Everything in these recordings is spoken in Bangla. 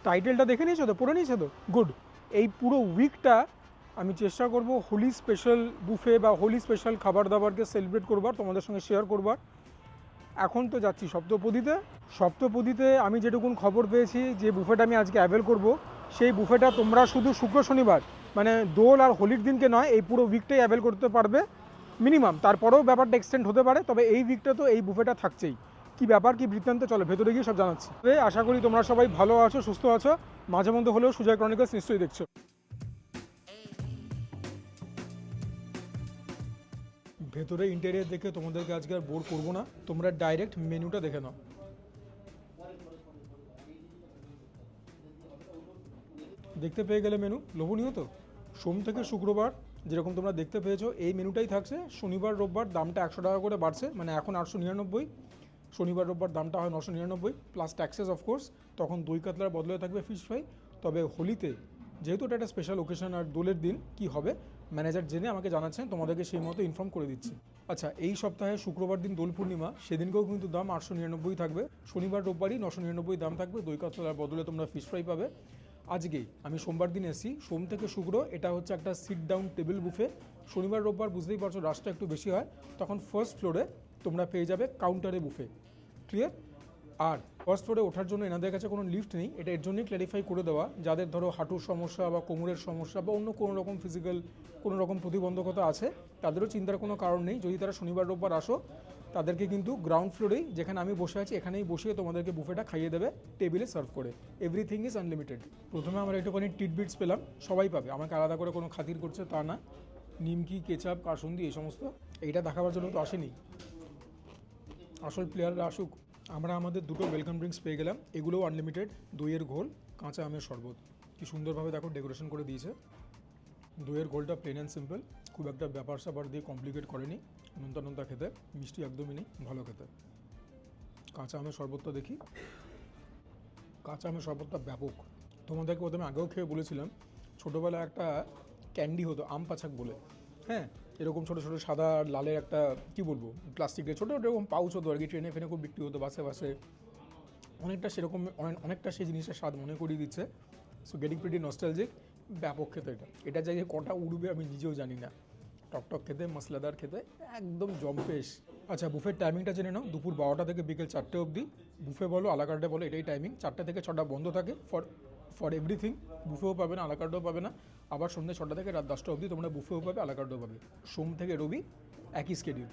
টাইটেলটা দেখে নিয়েছো তো, পড়ে নিয়েছো তো, গুড। এই পুরো উইকটা আমি চেষ্টা করব হোলি স্পেশাল বুফে বা হোলি স্পেশাল খাবার দাবারকে সেলিব্রেট করবার, তোমাদের সঙ্গে শেয়ার করবার। এখন তো যাচ্ছি সপ্তপদীতে আমি যেটুকুন খবর পেয়েছি যে বুফেটা আমি আজকে অ্যাভেল করব, সেই বুফেটা তোমরা শুধু শুক্র শনিবার মানে দোল আর হোলির দিনকে নয়, এই পুরো উইকটাই অ্যাভেল করতে পারবে মিনিমাম। তারপরেও ব্যাপারটা এক্সটেন্ড হতে পারে, তবে এই উইকটা তো এই বুফেটা থাকছেই। কি ব্যাপার, কি বৃত্তান্ত, চলো ভেতরে গিয়ে সব জানাচ্ছি। আশা করি তোমরা সবাই ভালো আছো, সুস্থ আছো, মাঝে মধ্যে হলেও সুজয় ক্রনিকলস নিশ্চয়ই দেখছো। ভেতরে ইন্টেরিয়ার দেখে তোমাদেরকে আজকে আর বোর করবো না, তোমরা ডাইরেক্ট মেনুটা দেখে নাও। দেখতে পেয়ে গেলে মেনু, লোভনীয় তো। সোম থেকে শুক্রবার যেরকম তোমরা দেখতে পেয়েছো এই মেনুটাই থাকছে। শনিবার রোববার দামটা 100 টাকা করে বাড়ছে, মানে এখন 899। শনিবার রোববার দামটা হয় 999 প্লাস ট্যাক্সেস অফকোর্স। তখন দই কাতলার বদলে থাকবে ফিশ ফ্রাই। তবে হোলিতে যেহেতু এটা একটা স্পেশাল ওকেশন আর দোলের দিন কি হবে ম্যানেজার জেনে আমাকে জানাচ্ছেন, তোমাদেরকে সেই মতো ইনফর্ম করে দিচ্ছি। আচ্ছা, এই সপ্তাহে শুক্রবার দিন দোল পূর্ণিমা, সেদিনকেও কিন্তু দাম 899 থাকবে। শনিবার রোববারই 999 দাম থাকবে, দই কাতলার বদলে তোমরা ফিশ ফ্রাই পাবে। আজকে আমি সোমবার দিন এসেছি, সোম থেকে শুক্র এটা হচ্ছে একটা সিট ডাউন টেবিল বুফে। শনিবার রোববার বুঝতেই পারছো রাশটা একটু বেশি হয়, তখন ফার্স্ট ফ্লোরে তোমরা পেয়ে যাবে কাউন্টারে বুফে। ক্লিয়ার? আর ফার্স্ট ফ্লোরে ওঠার জন্য এনাদের কাছে কোনো লিফট নেই, এটা এর জন্যই ক্ল্যারিফাই করে দেওয়া যাদের ধরো হাঁটুর সমস্যা বা কোমরের সমস্যা বা অন্য কোনো রকম ফিজিক্যাল কোনো রকম প্রতিবন্ধকতা আছে, তাদেরও চিন্তার কোনো কারণ নেই। যদি তারা শনিবার রোববার আসো, তাদেরকে কিন্তু গ্রাউন্ড ফ্লোরেই যেখানে আমি বসে আছি এখানেই বসিয়ে তোমাদেরকে বুফেটা খাইয়ে দেবে, টেবিলে সার্ভ করে। Everything is unlimited. প্রথমে আমরা একটুখানি টিটবিটস পেলাম, সবাই পাবে, আমাকে আলাদা করে কোনো খাতির করছে তা না। নিমকি, কেচাপ, কাসুন্দি এই সমস্ত, এইটা দেখাবার জন্য তো আসেনি, আসল প্লেয়াররা আসুক। আমরা আমাদের দুটো ওয়েলকাম ড্রিঙ্কস পেয়ে গেলাম, এগুলোও আনলিমিটেড। দইয়ের ঘোল, কাঁচা আমের শরবত, কি সুন্দরভাবে দেখো ডেকোরেশন করে দিয়েছে। দইয়ের ঘোলটা প্লেন অ্যান্ড সিম্পল, খুব একটা ব্যাপার স্যাপার দিয়ে কমপ্লিকেট করেনি। নোনতা নোনতা খেতে, মিষ্টি একদমই নেই, ভালো খেতে। কাঁচা আমের শরবতটা দেখি, কাঁচা আমের শরবতটা ব্যাপক। তোমাদেরকে প্রথমে আগেও খেয়ে বলেছিলাম, ছোটোবেলায় একটা ক্যান্ডি হতো আম পাছাক বলে, হ্যাঁ, এরকম ছোটো ছোটো সাদা আর লালের একটা কী বলবো প্লাস্টিকের ছোটো এরকম পাউচ হতো আর কি, ট্রেনে ফেনে খুব বিক্রি হতো বাসে বাসে, অনেকটা সেরকম, অনেকটা সেই জিনিসটা স্বাদ মনে করিয়ে দিচ্ছে। সো গেটিং প্রিটি নস্টালজিক, ব্যাপক খেতে এটা। এটা জায়গায় কটা উড়বে আমি নিজেও জানি না। টকটক খেতে, মশলাদার খেতে, একদম জম্পেশ। আচ্ছা, বুফের টাইমিংটা জেনে নাও, দুপুর 12টা থেকে বিকেল 4টে অবধি। বুফে বলো আলাকার্টে বলো, এটাই টাইমিং। 4টা থেকে 6টা বন্ধ থাকে ফর এভরিথিং। বুফেও পাবে না, আলাকার্টেও পাবে না। আবার সন্ধ্যে 6টা থেকে রাত 10টা অবধি তোমরা বুফেও পাবে, আলাকার্টেও পাবে। সোম থেকে রবি একই স্কেডিউল।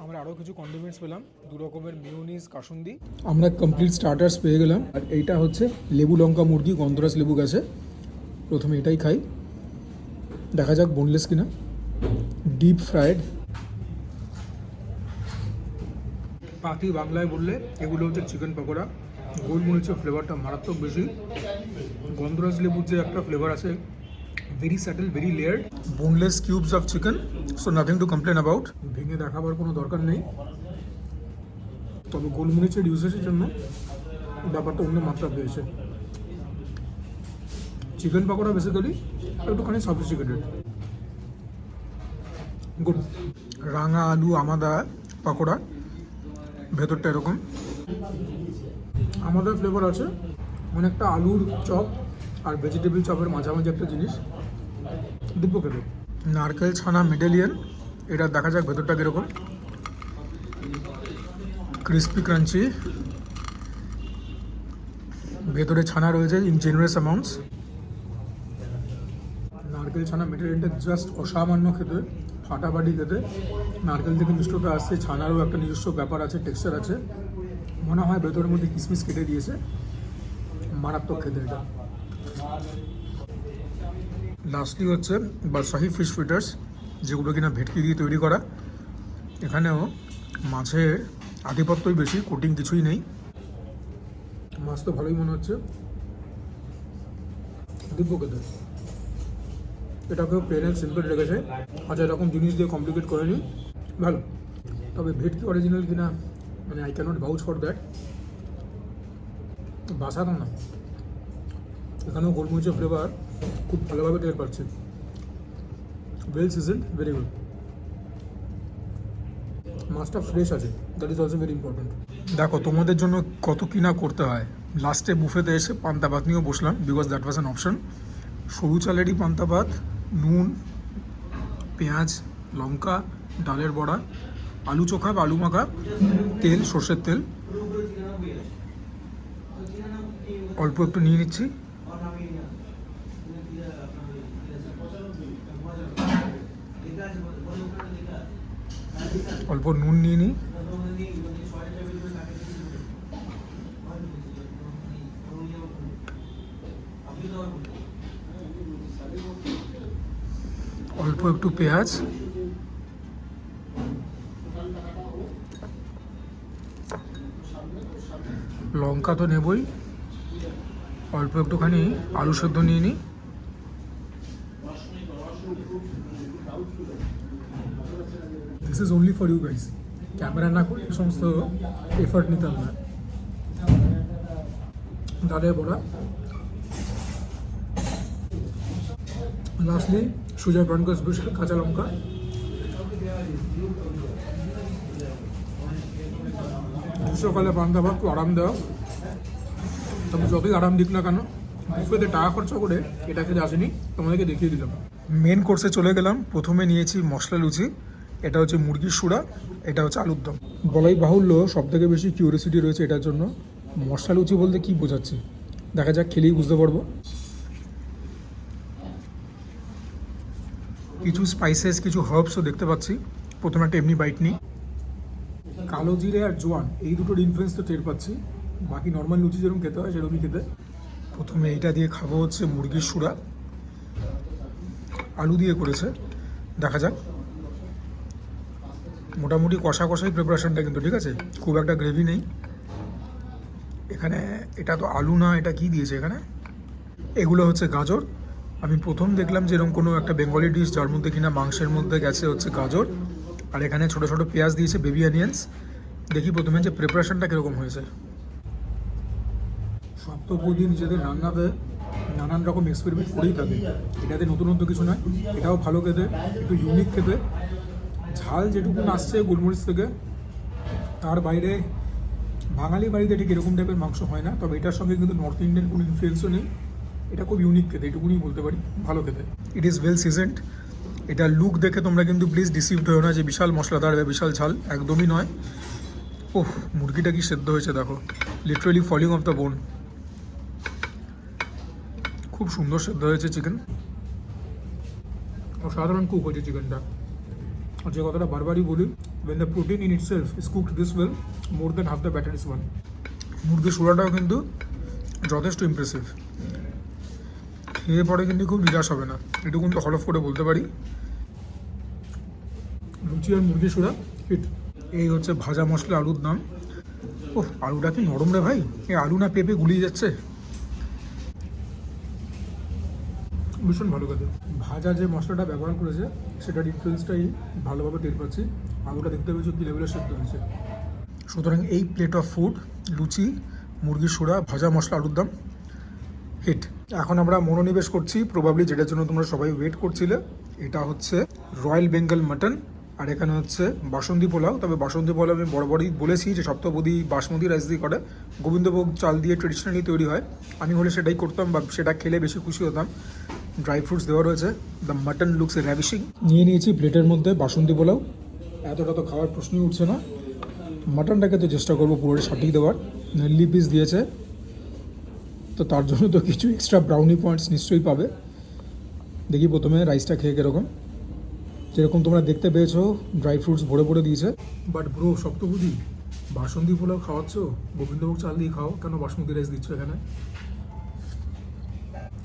আমরা আরও কিছু কন্ডিমেন্টস পেলাম, দু রকমের মিউনিস, কাসুন্দি। আমরা কমপ্লিট স্টার্টার্স পেয়ে গেলাম। আর এইটা হচ্ছে লেবু লঙ্কা মুরগি, গন্ধরাজ লেবু গাছে। প্রথমে এটাই খাই, দেখা যাক বোনলেস কিনা। ডিপ ফ্রাইড পাতি বাংলায় বললে এগুলো হচ্ছে চিকেন পকোড়া। গোলমরিচের ফ্লেভারটা মারাত্মক বেশি। গন্ধরাজ লেবুর যে একটা ফ্লেভার আছে, very settle, very layered. Boneless cubes of chicken, so nothing to complain about. ভেঙে দেখাবার কোনো দরকার নেই, তবে গোলমরিচের ইউজেসের জন্য ব্যাপারটা অন্য মাত্রা পেয়েছে। চিকেন পকোড়া বেসিক্যালি একটুখানি সফিস্টিকেটেড, গুড। রাঙা আলু আমাদা পকোড়া, ভেতরটা এরকম আমাদের ফ্লেভার আছে, অনেকটা আলুর চপ আর ভেজিটেবল চপের মাঝামাঝি একটা জিনিস, দুটো খেতে। নারকেল ছানা মিডেলিয়ান, এটা দেখা যাক ভেতরটা কীরকম। ক্রিস্পি ক্রাঞ্চি, ভেতরে ছানা রয়েছে ইন জেনারেস অ্যামাউন্টস। নারকেল ছানা মিডেলিয়ানটা জাস্ট অসামান্য খেতে, ফাটাফাটি খেতে। নারকেল থেকে মিষ্টতা আসছে, ছানারও একটা নিজস্ব ব্যাপার আছে, টেক্সচার আছে। মনে হয় ভেতরের মধ্যে কিসমিস কেটে দিয়েছে, মারাত্মক খেতে এটা। লাস্টলি হচ্ছে বাদশাহি ফিশ ফিটার্স, যেগুলো কিনা ভেটকি দিয়ে তৈরি করা। এখানেও মাছের আধিপত্যই বেশি, কোটিং কিছুই নেই। মাছ তো ভালোই মনে হচ্ছে, দিব্য খেতে। এটাকেও প্লেন অ্যান্ড সিম্পল রেখেছে, আচ্ছা এরকম জিনিস দিয়ে কমপ্লিকেট করেনি, ভালো। তবে ভেটকি অরিজিনাল কিনা মানে I can't vouch for that. বাসানো না, এখানেও গোলমরিচের ফ্লেভার খুব ভালোভাবে টের পাচ্ছে। Well season, very good. মাছটা ফ্রেশ আছে, that is also very important. দেখো তোমাদের জন্য কত কিনা করতে হয়। লাস্টে বুফেতে এসে পান্তা ভাত নিয়েও বসলাম, because that was an option. সরু চালেরই পান্তা ভাত, নুন, পেঁয়াজ, লঙ্কা, ডালের বড়া, আলু চোখা বা আলু মাখা, তেল, সর্ষের তেল। অল্প একটু নিয়ে নিচ্ছি। অল্প নুন নিয়ে নিই। অল্প একটু পেঁয়াজ, লঙ্কা তো নেবই, অল্প একটুখানি আলু সেদ্ধ নিয়ে নিই। This is only for you guys. Camera না করে এই সমস্ত এফার্ট নিতাম না। ডালের বড়া, লাস্টলি সুজয় ব্রনকস বিস্কুট, কাঁচা লঙ্কা। গ্রীষ্মকালে পান্তা ভাত খুব আরাম দেওয়া, তবে যতই আরাম দিক না কেন বুফেতে টাকা খরচা করে এটা খেতে আসেনি, তোমাদেরকে দেখিয়ে দিলাম। মেন কোর্সে চলে গেলাম। প্রথমে নিয়েছি মশলা লুচি, এটা হচ্ছে মুরগির সুড়া, এটা হচ্ছে আলুর দম। বলাই বাহুল্য সবথেকে বেশি কিউরিয়াসিটি রয়েছে এটার জন্য, মশলা লুচি বলতে কী বোঝাচ্ছে, দেখা যাক খেলেই বুঝতে পারবো। কিছু স্পাইসেস, কিছু হার্বসও দেখতে পাচ্ছি। প্রথমে একটা এমনি বাইট নিই। কালো জিরে আর জোয়ান এই দুটোর ইনফ্লুয়েন্স তো টের পাচ্ছি, বাকি নর্মাল লুচি যেরকম খেতে হয় সেরকমই খেতে। প্রথমে এইটা দিয়ে খাবো হচ্ছে মুরগির সুড়া, আলু দিয়ে করেছে, দেখা যাক। মোটামুটি কষা কষাই প্রিপারেশনটা কিন্তু, ঠিক আছে, খুব একটা গ্রেভি নেই এখানে। এটা তো আলু না, এটা কি দিয়েছে এখানে? এগুলো হচ্ছে গাজর। আমি প্রথম দেখলাম যে এরকম কোনো একটা বেঙ্গলি ডিশ যার মধ্যে কিনা মাংসের মধ্যে গেছে হচ্ছে গাজর, আর এখানে ছোটো ছোটো পেঁয়াজ দিয়েছে, বেবি অনিয়ন্স। দেখি প্রথমে যে প্রিপারেশনটা কীরকম হয়েছে। সপ্তপদী নিজেদের রান্নাতে নানান রকম এক্সপেরিমেন্ট করেই থাকে, এটাতে নতুনত্ব কিছু নয়। এটাও ভালো খেতে, একটু ইউনিক খেতে। ঝাল যেটুকু আসছে গোলমরিচ থেকে, তার বাইরে বাঙালি বাড়িতে ঠিক এরকম টাইপের মাংস হয় না। তবে এটার সঙ্গে কিন্তু নর্থ ইন্ডিয়ান কোনো ইনফ্লুয়েন্সও নেই। এটা খুব ইউনিক খেতে, এটুকুনি বলতে পারি, ভালো খেতে। It is well seasoned. এটা লুক দেখে তোমরা কিন্তু প্লিজ ডিসিভড হও না যে বিশাল মশলাদার বা বিশাল ঝাল, একদমই নয়। ওহ, মুরগিটা কি সেদ্ধ হয়েছে দেখো, literally falling of the bone. খুব সুন্দর সেদ্ধ হয়েছে চিকেন, অসাধারণ কুক হয়েছে চিকেনটা। আর যে কথাটা বারবারই বলি, when the protein in itself is cooked this well, more than half the batter is won. মুরগির সুড়াটাও কিন্তু যথেষ্ট ইমপ্রেসিভ। খেয়ে পরে কিন্তু খুব নিরাশ হবে না, এটুকু কিন্তু হলফ করে বলতে পারি। লুচি আর মুরগির সুড়া হিট। এই হচ্ছে ভাজা মশলা আলুর দাম। ওহ, আলুটা কি নরম রে ভাই, এই আলু না পেঁপে গুলিয়ে যাচ্ছে। ভীষণ ভালো খেতে। ভাজা যে মশলাটা ব্যবহার করেছে সেটার ইনফ্লুয়েন্সটাই ভালোভাবে টের পাচ্ছি। আলুটা দেখতে পেয়েছি কী লেভেলের সেদ্ধ হয়েছে। সুতরাং এই প্লেট অফ ফুড, লুচি, মুরগির সুড়া, ভাজা মশলা আলুর দম, হিট। এখন আমরা মনোনিবেশ করছি প্রবাবলি যেটার জন্য তোমরা সবাই ওয়েট করছিলে। এটা হচ্ছে রয়্যাল বেঙ্গল মাটন, আর এখানে হচ্ছে বাসন্তী পোলাও। তবে বাসন্তী পোলাও আমি বরাবরই বলেছি যে সপ্তপদী বাসমতি রাইস দিয়ে করে, গোবিন্দভোগ চাল দিয়ে ট্রেডিশনালি তৈরি হয়। আমি হলে সেটাই করতাম বা সেটা খেলে বেশি খুশি হতাম। ড্রাই ফ্রুটস দেওয়া রয়েছে। The mutton looks ravishing. নিয়ে নিয়েছি প্লেটের মধ্যে বাসন্তী পোলাও। এতটা তো খাওয়ার প্রশ্নই উঠছে না। মাটনটাকে তো চেষ্টা করবো পুরোটা সঠিক দেওয়ার। নেল্লি পিস দিয়েছে, তো তার জন্য তো কিছু এক্সট্রা ব্রাউনি পয়েন্টস নিশ্চয়ই পাবে। দেখি প্রথমে রাইসটা খেয়ে কীরকম। যেরকম তোমরা দেখতে পেয়েছো ড্রাই ফ্রুটস ভরে ভরে দিয়েছে। বাট ব্রো, সপ্তপদী বাসন্তী পোলাও খাওয়াচ্ছ, গোবিন্দভোগ চাল দিয়ে খাও, কেন বাসমতি রাইস দিচ্ছ এখানে?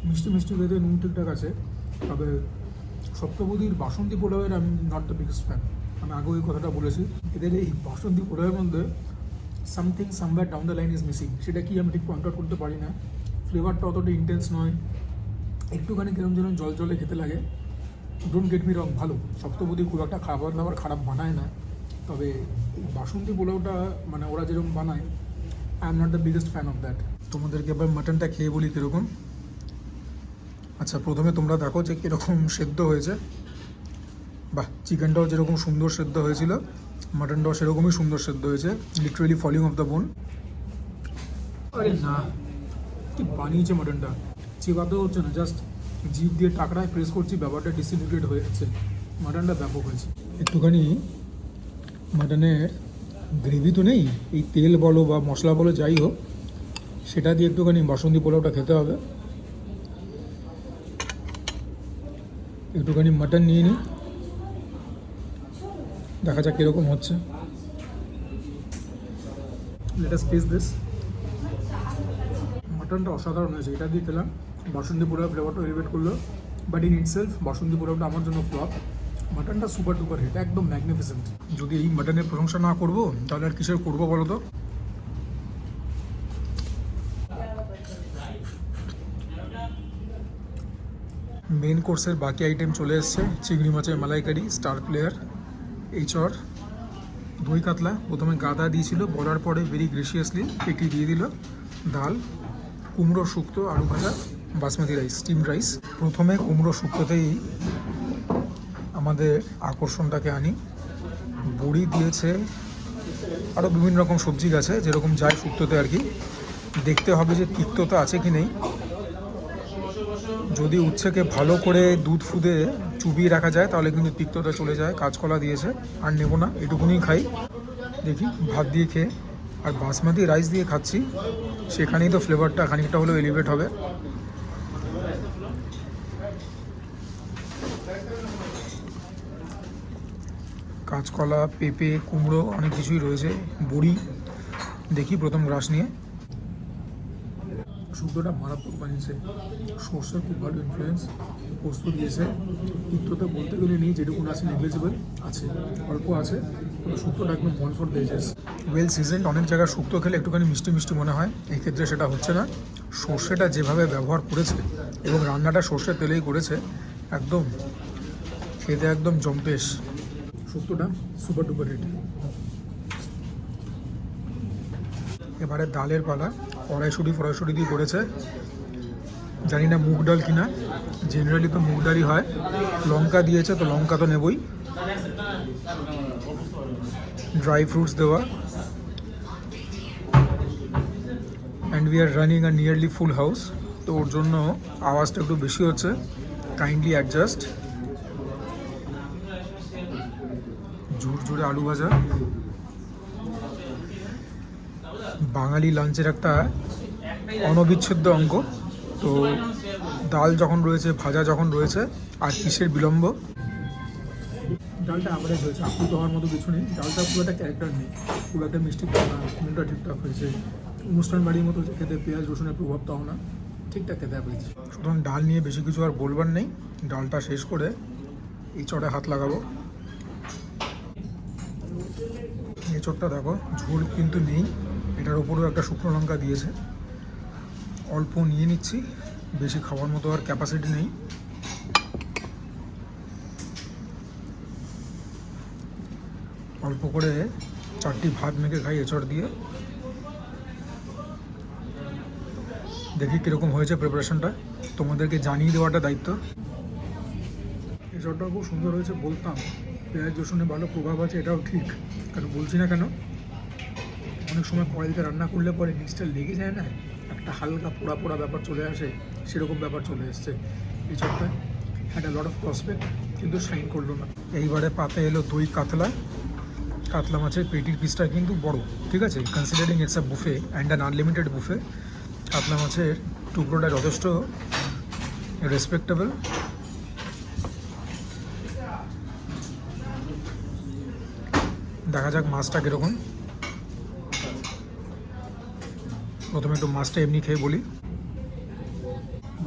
মিষ্টি মিষ্টি বেঁধে নুন ঠিকঠাক আছে, তবে সপ্তপদীর বাসন্তী পোলাওয়ের আমি নট দ্য বিগেস্ট ফ্যান। আমি আগেও এই কথাটা বলেছি। এদের এই বাসন্তী পোলাওয়ের মধ্যে something somewhere down the line is missing. সেটা কি আমি ঠিক পয়েন্ট আউট করতে পারি না। ফ্লেভারটা অতটা ইন্টেন্স নয়, একটুখানি কেরম যেন জল জলে খেতে লাগে। ডোন্ট গেট মি রং, ভালো। সপ্তপদী খুব একটা খাবার দাবার খারাপ বানায় না, তবে বাসন্তী পোলাওটা মানে ওরা যেরকম বানায়, I am not the biggest fan of that. তোমাদেরকে এবার মাটনটা খেয়ে বলি কীরকম। আচ্ছা, প্রথমে তোমরা দেখো যে কীরকম সেদ্ধ হয়েছে। বাহ, চিকেনটাও যেরকম সুন্দর সেদ্ধ হয়েছিল, মাটনটাও সেরকমই সুন্দর সেদ্ধ হয়েছে, literally falling of the bone. আরে না, কি বানিয়েছে মাটনটা, চেবাতেও হচ্ছে না, জাস্ট জিভ দিয়ে টাকরায় প্রেস করছি, ব্যাপারটা ডিসইন্টিগ্রেট হয়ে যাচ্ছে। মাটনটা ব্যাপক হয়েছে। একটুখানি মাটনের গ্রেভি তো নেই, এই তেল বলো বা মশলা বলো যাই হোক, সেটা দিয়ে একটুখানি বাসন্তী পোলাওটা খেতে হবে। একটুখানি মাটন নিয়ে নিই, দেখা যাক কীরকম হচ্ছে। Let us test this. মাটনটা অসাধারণ হয়েছে, এটা দিয়ে খেলাম বাসন্তী পোলাও ফ্লেভারটা এলিভেট করলো, বাট ইন ইটসেলফ বাসন্তী পোলাওটা আমার জন্য ফ্লপ। মাটনটা সুপার ডুপার হিট, একদম ম্যাগনিফিসেন্ট। যদি এই মাটনের প্রশংসা না করবো তাহলে আর কিসের করবো বলো তো। মেন কোর্সের বাকি আইটেম চলে এসছে, চিংড়ি মাছের মালাইকারি, স্টার প্লেয়ার, এইচর, দই কাতলা। প্রথমে গাদা দিয়েছিল, বলার পরে ভেরি গ্রেসিয়াসলি পেটি দিয়ে দিল, ডাল, কুমড়ো শুক্তো, আলু ভাজা, বাসমতি রাইস, স্টিম রাইস। প্রথমে কুমড়ো শুক্তোতেই আমাদের আকর্ষণটাকে আনি, বড়ি দিয়েছে, আরও বিভিন্ন রকম সবজি গেছে যেরকম যায় শুক্তোতে আর কি। দেখতে হবে যে তিক্ততা আছে কি নেই, যদি উচ্ছেকে ভালো করে দুধ ফুদে চুবিয়ে রাখা যায় তাহলে কিন্তু তিক্ততা চলে যায়। কাঁচকলা দিয়েছে, আর নেব না, এটুকুনি খাই। দেখি ভাত দিয়ে খেয়ে, আর বাসমতি রাইস দিয়ে খাচ্ছি, সেখানেই তো ফ্লেভারটা খানিকটা হলেও এলিভেট হবে। কাঁচকলা, পেঁপে, কুমড়ো অনেক কিছুই রয়েছে, বড়ি। দেখি প্রথম গ্রাস নিয়ে। শুক্তোটা মারাত্মক বানিয়েছে, সর্ষের খুব ভালো ইনফ্লুয়েন্স, পোস্ত দিয়েছে। তিক্ততা বলতে গেলে নেই, যেটুকু আছে নেগলিজেবল আছে, অল্প আছে, কিন্তু শুক্তোটা একদম one for the ages, well seasoned. অনেক জায়গায় শুক্তো খেলে একটুখানি মিষ্টি মিষ্টি মনে হয়, এই ক্ষেত্রে সেটা হচ্ছে না। সর্ষেটা যেভাবে ব্যবহার করেছে এবং রান্নাটা সর্ষের তেলেই করেছে, একদম খেতে একদম জম্পেশ। শুক্তোটা সুপার ডুপার হিট। এবারে ডালের পালা, কড়াইশুঁটি দিয়ে করেছে, জানি না মুগ ডাল কিনা, জেনারেলি তো মুগ ডালই হয়। লঙ্কা দিয়েছে, তো লঙ্কা তো নেবই, ড্রাই ফ্রুটস দেওয়া, and we are running a nearly full house, তো ওর জন্য আওয়াজটা একটু বেশি হচ্ছে, কাইন্ডলি অ্যাডজাস্ট। ঝুরঝুরে আলু ভাজা, বাঙালি লাঞ্চের একটা অনবিচ্ছেদ্য অঙ্গ। তো ডাল যখন রয়েছে, ভাজা যখন রয়েছে, আর কিসের বিলম্ব। ডালটা অ্যাভারেজ হয়েছে, আপ্লুত হওয়ার মতো কিছু নেই। ডালটা খুব একটা ক্যারেক্টার নেই, খুব একটা মিষ্টি না, নুনটা ঠিকঠাক হয়েছে। অনুষ্ঠান বাড়ির মতো খেতে পেঁয়াজ রসুনের প্রভাব তাও না, ঠিকঠাক খেতে পেয়েছি। সুতরাং ডাল নিয়ে বেশি কিছু আর বলবার নেই। ডালটা শেষ করে এই চটে হাত লাগাবো। এঁচড়টা দেখো, ঝোল কিন্তু নেই, এটার ওপরেও একটা শুকনো লঙ্কা দিয়েছে। অল্প নিয়ে নিচ্ছি, বেশি খাওয়ার মতো আর ক্যাপাসিটি নেই। অল্প করে 4টি ভাত মেখে খাই এঁচড় দিয়ে। দেখি কীরকম হয়েছে প্রিপারেশনটা, তোমাদেরকে জানিয়ে দেওয়াটা দায়িত্ব। এঁচড়টাও খুব সুন্দর হয়েছে, বলতাম পেঁয়াজ রসুনে ভালো প্রভাব আছে, এটাও ঠিক, কারণ বলছি না কেন, অনেক সময় কড়াইতে রান্না করলে পরে নিচটা লেগে যায় না, একটা হালকা পোড়া পোড়া ব্যাপার চলে আসে, সেরকম ব্যাপার চলে এসছে। এঁচড়টা had a lot of prospect, কিন্তু শাইন করলো না। এইবারে পাতে এলো দই কাতলা। কাতলা মাছের পেটির পিসটা কিন্তু বড়, ঠিক আছে, considering it's a buffet and an unlimited buffet, কাতলা মাছের টুকরোটা যথেষ্ট রেসপেক্টেবল। দেখা যাক মাছটা কীরকম। প্রথমে একটু মাছটা এমনি খেয়ে বলি।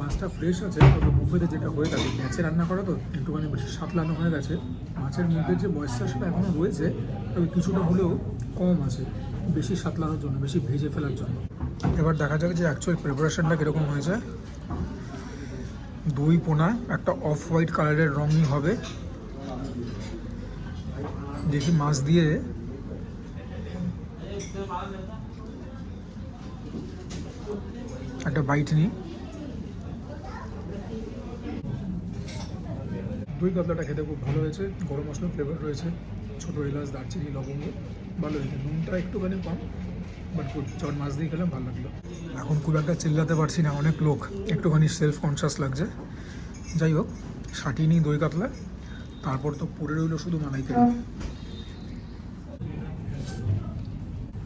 মাছটা ফ্রেশ আছে, তবে বুফেতে যেটা হয়ে থাকে, ম্যাচে রান্না করা তো একটুখানি বেশি সাতলানো হয়ে গেছে। মাছের মধ্যে যে ময়েশ্চার সেটা এখনও রয়েছে, তবে কিছুটা হলেও কম আছে, বেশি সাতলানোর জন্য, বেশি ভেজে ফেলার জন্য। এবার দেখা যাক যে অ্যাকচুয়াল প্রিপারেশনটা কীরকম হয়েছে। দই পোনা একটা অফ হোয়াইট কালারের রঙই হবে। দেখি মাছ দিয়ে একটা বাইট নিই। দই কাতলাটা খেতে খুব ভালো হয়েছে, গরম মশলার ফ্লেভার রয়েছে, ছোটো এলাচ, দারচিনি, লবঙ্গ, ভালো হয়েছে। নুনটা একটুখানি কম, বাট যখন মাছ দিয়ে খেলাম ভালো লাগলো। এখন খুব একটা চিল্লাতে পারছি না, অনেক লোক, একটুখানি সেলফ কনসিয়াস লাগছে। যাই হোক, সাটিয়ে নিই দই কাতলা, তারপর তো পড়ে রইলো শুধু মালাইকারি।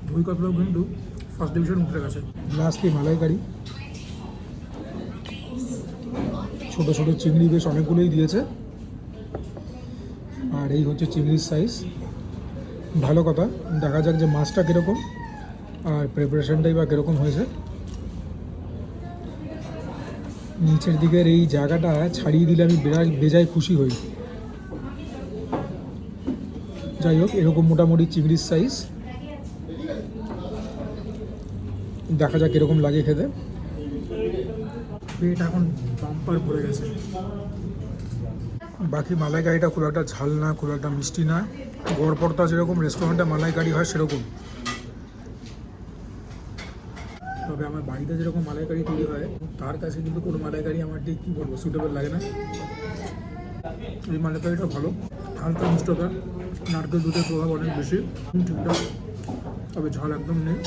দই কাতলাও কিন্তু ফার্স্ট ডিভিশন উঠে গেছে। লাস্টলি মালাইকারি, ছোটো ছোটো চিংড়ি বেশ অনেকগুলোই দিয়েছে, আর এই হচ্ছে চিংড়ির সাইজ। ভালো কথা, দেখা যাক যে মাছটা কীরকম আর প্রিপারেশনটাই বা কীরকম হয়েছে। নিচের দিকের এই জায়গাটা ছাড়িয়ে দিলে আমি বেজায় খুশি হই। যাই হোক, এরকম মোটামুটি চিংড়ির সাইজ, দেখা যাক কীরকম লাগে খেতে। পেট এখন বাম্পার ভরে গেছে। বাকি মালাইকারিটা খুব একটা ঝাল না, খুব একটা মিষ্টি না, গড়পড়তা যেরকম রেস্টুরেন্টে মালাইকারি হয় সেরকম। তবে আমার বাড়িতে যেরকম মালাইকারি তৈরি হয় তার কাছে কিন্তু কোনো মালাইকারি আমার ঠিক কী বলবো সুটেবল লাগে না। এই মালাইকারিটা ভালো, হালকা মিষ্টতা, নারকেল দুধের প্রভাব অনেক বেশি, ঠিকঠাক, তবে ঝাল একদম নেই।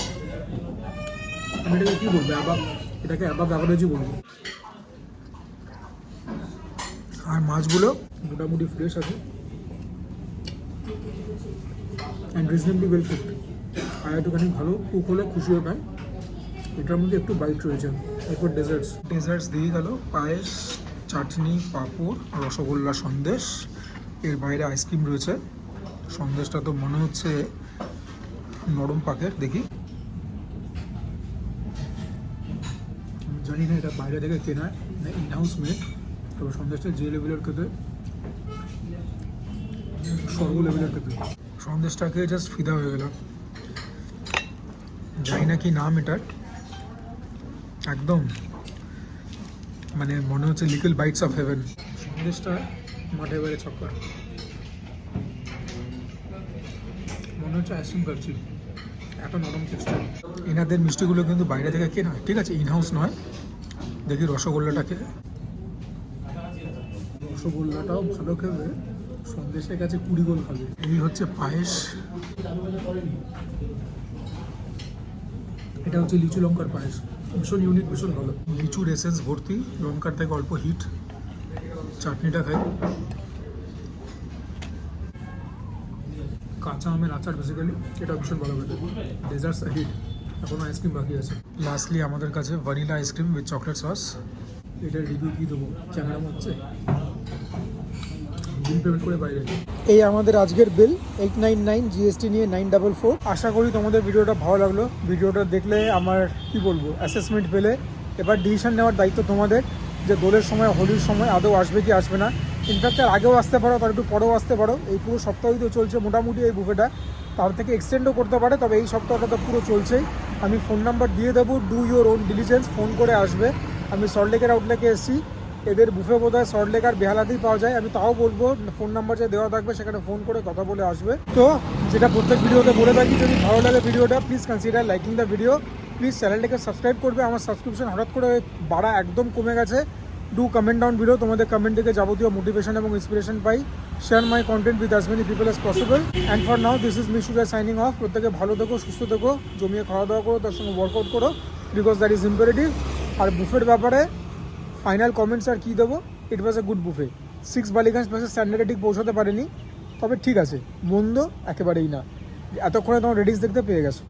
আমি এটাকে কী বলবো, এটাকে অ্যাবাভ অ্যাভারেজই বলবো। আর মাছগুলো মোটামুটি ফ্রেশ আছে অ্যান্ড রিজনেবলি ওয়েল কুকড। আর একটুখানি ভালো কুক হলে খুশি হতাম। এটার মধ্যে একটু বাইট রয়েছে। এরপর ডেজার্টস দিয়ে গেল পায়েস, চাটনি, পাঁপড়, রসগোল্লা, সন্দেশ, এর বাইরে আইসক্রিম রয়েছে। সন্দেশটা তো মনে হচ্ছে নরম পাকের, দেখি। জানি না এটা বাইরে থেকে কেনা না ইনহাউস মেড, তবে সন্দেশটা যে লেভেলের খেতে, সর্ব লেভেলের খেতে। সন্দেশটাকে জাস্ট ফিদা হয়ে গেল। জানি না কি নাম এটার, একদম মানে মনে হচ্ছে লিটল বাইটস অফ হেভেন। সন্দেশটা মাঠে বাইরে ছক্কা, মনে হচ্ছে আইসক্রিম খাচ্ছি, এত নরম টেক্সচার। এনাদের মিষ্টিগুলো কিন্তু বাইরে থেকে কেনা, ঠিক আছে, ইনহাউস নয়। দেখি রসগোল্লাটাকে, রসগোল্লাটাও ভালো খেবে, সন্দেশের কাছে 20 গোল খাবে। এই হচ্ছে পায়েস, এটা হচ্ছে লিচু লঙ্কার পায়েস, ভীষণ ইউনিক, ভীষণ ভালো। লিচুর এসেন্স ভর্তি, লঙ্কার থেকে অল্প হিট। চাটনিটা খাই, কাঁচা আমের আচার বেসিক্যালি, এটা ভীষণ ভালো খেতে। ডেজার্টস হিট, এখনও আইসক্রিম বাকি আছে। লাস্টলি আমাদের কাছে vanilla ice cream with chocolate sauce. এটার রিভিউ কী দেবো, চ্যাংড়া হচ্ছে, বিল পেমেন্ট করে বাইরে। এই আমাদের আজকের বিল 899, জিএসটি নিয়ে 944। আশা করি তোমাদের ভিডিওটা ভালো লাগলো। ভিডিওটা দেখলে আমার কি বলবো অ্যাসেসমেন্ট পেলে, এবার ডিসিশন নেওয়ার দায়িত্ব তোমাদের, যে দোলের সময়, হোলির সময় আদৌ আসবে কি আসবে না। ইনফ্যাক্ট আর আগেও আসতে পারো, তার একটু পরেও আসতে পারো। এই পুরো সপ্তাহই তো চলছে মোটামুটি এই বুফেটা, তার থেকে এক্সটেন্ডও করতে পারে, তবে এই সপ্তাহটা তো পুরো চলছেই। আমি ফোন নাম্বার দিয়ে দেবো, do your own diligence, phone করে আসবে। আমি সল্টলেকের আউটলেকে এসেছি, এদের বুফে বোধ হয় সল্টলেক আর বেহালাতেই পাওয়া যায়। আমি তাও বলবো ফোন নাম্বার যে দেওয়া থাকবে সেখানে ফোন করে কথা বলে আসবে। তো যেটা প্রত্যেক ভিডিওতে বলে থাকি, যদি ভালো লাগে ভিডিওটা please consider liking the video. Please চ্যানেলটাকে সাবস্ক্রাইব করবে। আমার সাবস্ক্রিপশন হঠাৎ করে বাড়া একদম কমে গেছে। ডু কমেন্ট ডাউন ভিডিও, তোমাদের কমেন্ট থেকে যাবতীয় মোটিভেশন এবং ইন্সপিরেশন পাই। Share my content with as many people as possible. And for now this is me Sujoy signing off. প্রত্যেকে ভালো থেকো, সুস্থ থেকো, জমিয়ে খাওয়া দাওয়া করো, তার সঙ্গে ওয়ার্কআউট করো, বিকজ দ্যাট ইজ ইম্পারেটিভ। আর বুফের ব্যাপারে ফাইনাল কমেন্টস আর কী দেবো, ইট ওয়াজ এ গুড বুফে। 6 বালিগঞ্জ প্লাসের স্ট্যান্ডার্ডে ঠিক পৌঁছাতে পারেনি, তবে ঠিক আছে, মন্দ একেবারেই না। এতক্ষণে তোমার রেডিস দেখতে পেয়ে গেছো।